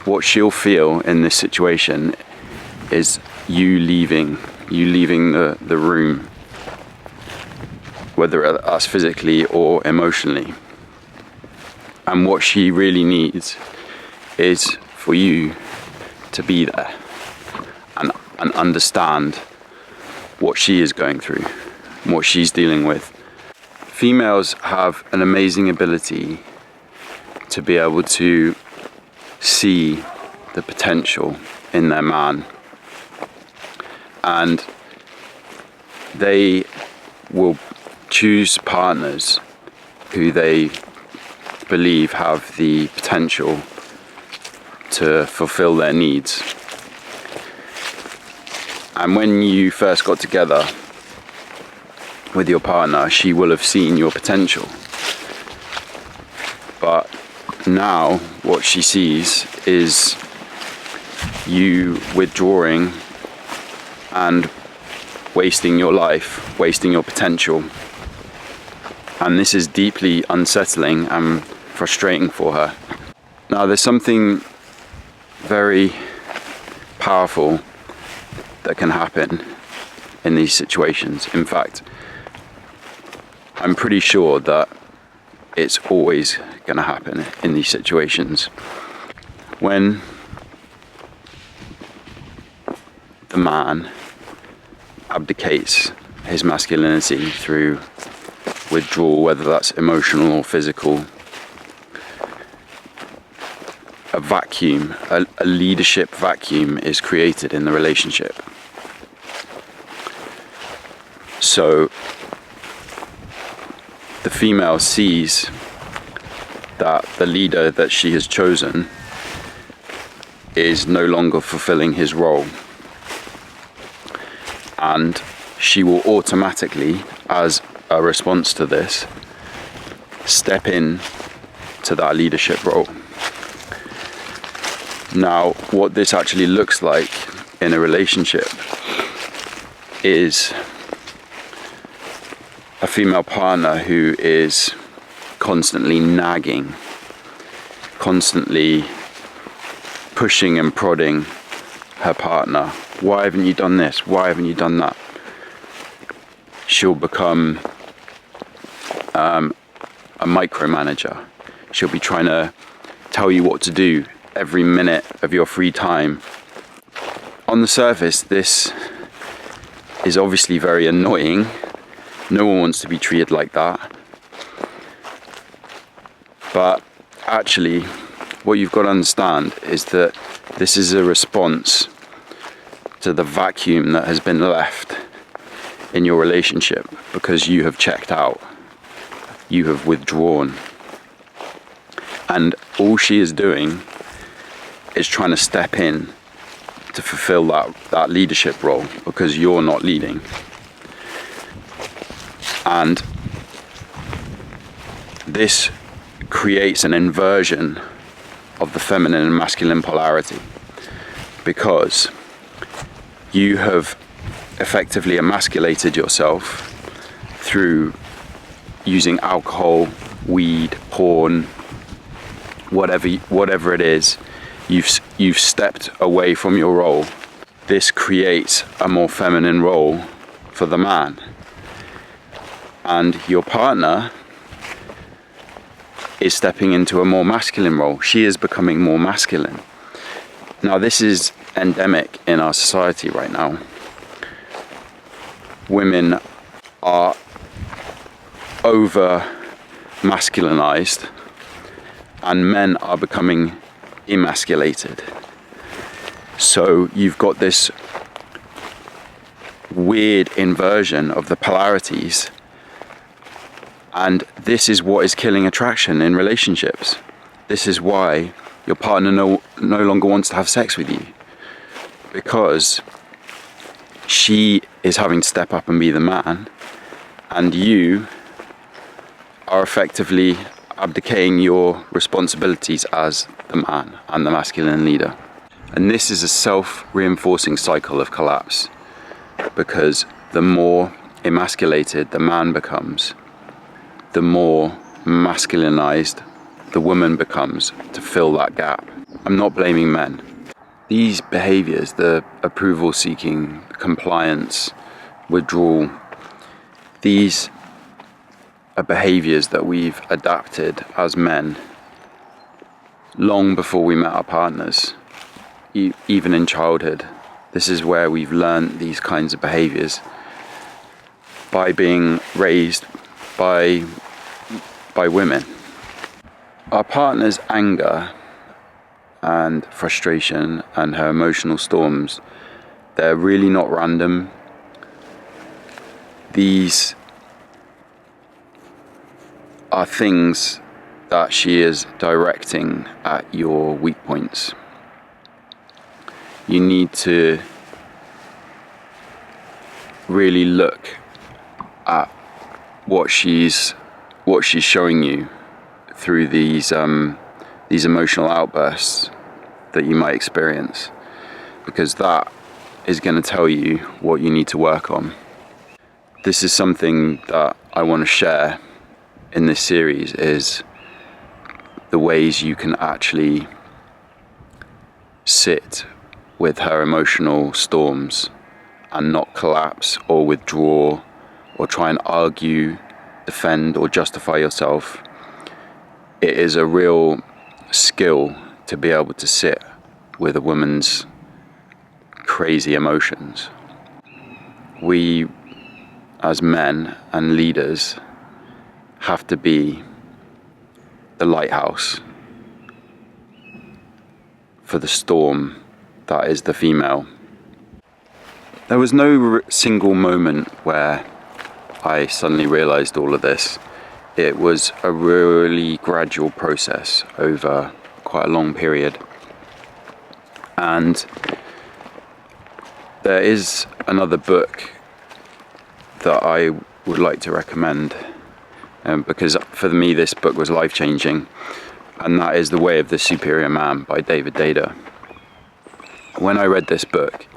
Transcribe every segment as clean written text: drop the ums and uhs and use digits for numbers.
what she'll feel in this situation is you leaving the room, whether that's physically or emotionally. And what she really needs is for you to be there and understand what she is going through, what she's dealing with. Females have an amazing ability to be able to see the potential in their man, and they will choose partners who they believe have the potential to fulfill their needs. And when you first got together with your partner, she will have seen your potential. But now what she sees is you withdrawing and wasting your life, wasting your potential. And this is deeply unsettling and frustrating for her. Now, there's something very powerful that can happen in these situations. In fact, I'm pretty sure that it's always going to happen in these situations. When the man abdicates his masculinity through withdrawal, whether that's emotional or physical, a vacuum, a leadership vacuum is created in the relationship. So the female sees that the leader that she has chosen is no longer fulfilling his role, and she will automatically, as a response to this, step in to that leadership role. Now, what this actually looks like in a relationship is a female partner who is constantly nagging, constantly pushing and prodding her partner. Why haven't you done this? Why haven't you done that? She'll become a micromanager. She'll be trying to tell you what to do every minute of your free time. On the surface, this is obviously very annoying. No one wants to be treated like that. But actually, what you've got to understand is that this is a response to the vacuum that has been left in your relationship because you have checked out. You have withdrawn. And all she is doing is trying to step in to fulfill that leadership role because you're not leading. And this creates an inversion of the feminine and masculine polarity because you have effectively emasculated yourself through using alcohol, weed, porn, whatever it is. You've stepped away from your role. This creates a more feminine role for the man. And your partner is stepping into a more masculine role. She is becoming more masculine. Now, this is endemic in our society right now. Women are over masculinized and men are becoming emasculated. So you've got this weird inversion of the polarities, and this is what is killing attraction in relationships. This is why your partner no longer wants to have sex with you, because she is having to step up and be the man, and you are effectively abdicating your responsibilities as the man and the masculine leader. And this is a self-reinforcing cycle of collapse, because the more emasculated the man becomes, the more masculinized the woman becomes to fill that gap. I'm not blaming men. These behaviors, the approval seeking, compliance, withdrawal, these are behaviors that we've adapted as men long before we met our partners, even in childhood. This is where we've learned these kinds of behaviors by being raised by women. Our partner's anger and frustration and her emotional storms, they're really not random. These are things that she is directing at your weak points. You need to really look at what she's showing you through these emotional outbursts that you might experience, because that is going to tell you what you need to work on. This is something that I want to share in this series, is the ways you can actually sit with her emotional storms and not collapse or withdraw or try and argue, defend or justify yourself. It is a real skill to be able to sit with a woman's crazy emotions. We, as men and leaders, have to be the lighthouse for the storm that is the female. There was no single moment where I suddenly realized all of this. It was a really gradual process over quite a long period. And there is another book that I would like to recommend, because for me this book was life-changing, and that is The Way of the Superior Man by David Data. When I read this book,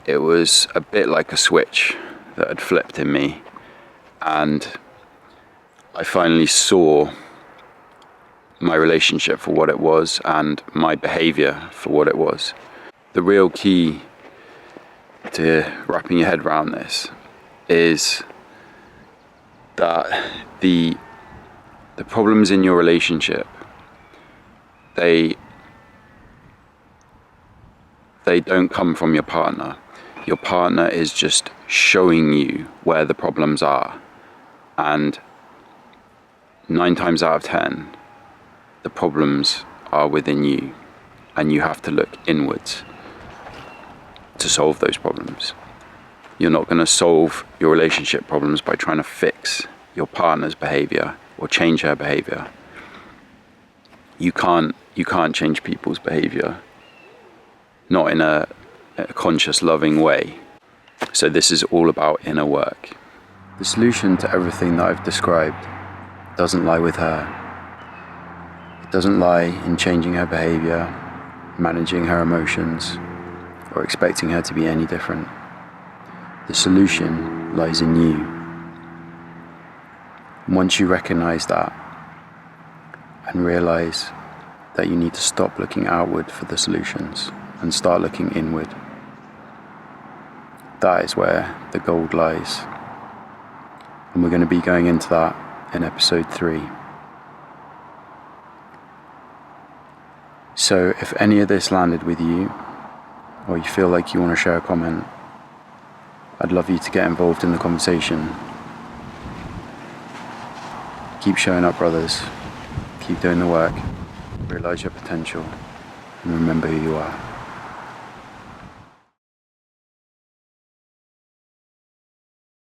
it was a bit like a switch that had flipped in me, and I finally saw my relationship for what it was and my behavior for what it was. The real key to wrapping your head around this is that the problems in your relationship, they don't come from your partner. Your partner is just showing you where the problems are, and 9 times out of 10 the problems are within you, and you have to look inwards to solve those problems. You're not going to solve your relationship problems by trying to fix your partner's behavior or change her behavior. You can't change people's behavior, not in a conscious, loving way. So this is all about inner work. The solution to everything that I've described doesn't lie with her. It doesn't lie in changing her behavior, managing her emotions, or expecting her to be any different. The solution lies in you. Once you recognize that and realize that you need to stop looking outward for the solutions and start looking inward, that is where the gold lies. And we're going to be going into that in episode 3. So if any of this landed with you, or you feel like you want to share a comment, I'd love you to get involved in the conversation. Keep showing up, brothers. Keep doing the work. Realize your potential. And remember who you are.